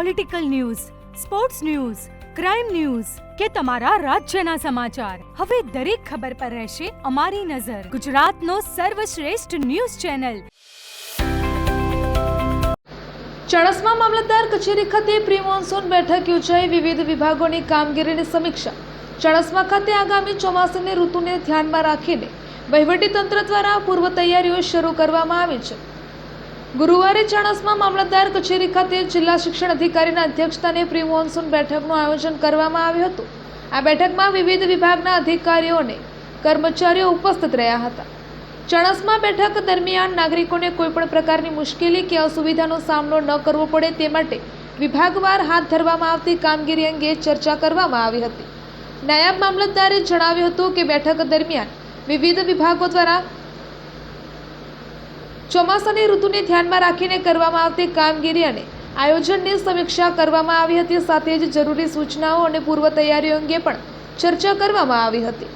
Political news, sports news, crime news કે તમારા રાજ્યના સમાચાર, હવે દરેક ખબર પર રહેશે અમારી નજર. ગુજરાતનો સર્વશ્રેષ્ઠ ન્યૂઝ ચેનલ. ચણસમા મામલતદાર કચેરી ખાતે પ્રી મોન્સૂન બેઠક યોજાઈ. વિવિધ વિભાગોની કામગીરીની સમીક્ષા. ચણસમા ખાતે આગામી ચોમાસાની ઋતુને ધ્યાનમાં રાખીને વહીવટીતંત્ર દ્વારા પૂર્વ તૈયારીઓ શરૂ કરવામાં આવી છે. ગુરુવારે ચણસમા મામલતદાર કચેરી ખાતે જિલ્લા શિક્ષણ અધિકારીના અધ્યક્ષસ્થાને પ્રી મોન્સૂન બેઠકનું આયોજન કરવામાં આવ્યું હતું. આ બેઠકમાં વિવિધ વિભાગના અધિકારીઓ અને કર્મચારીઓ ઉપસ્થિત રહ્યા હતા. ચણસમા બેઠક દરમિયાન નાગરિકોને કોઈપણ પ્રકારની મુશ્કેલી કે અસુવિધાનો સામનો ન કરવો પડે તે માટે વિભાગવાર હાથ ધરવામાં આવતી કામગીરી અંગે ચર્ચા કરવામાં આવી હતી. નાયબ મામલતદારે જણાવ્યું હતું કે બેઠક દરમિયાન વિવિધ વિભાગો દ્વારા ચોમાસાની ઋતુને ધ્યાનમાં રાખીને કરવામાં આવતી કામગીરી અને આયોજનની સમીક્ષા કરવામાં આવી હતી. સાથે જ જરૂરી સૂચનાઓ અને પૂર્વ તૈયારીઓ અંગે પણ ચર્ચા કરવામાં આવી હતી.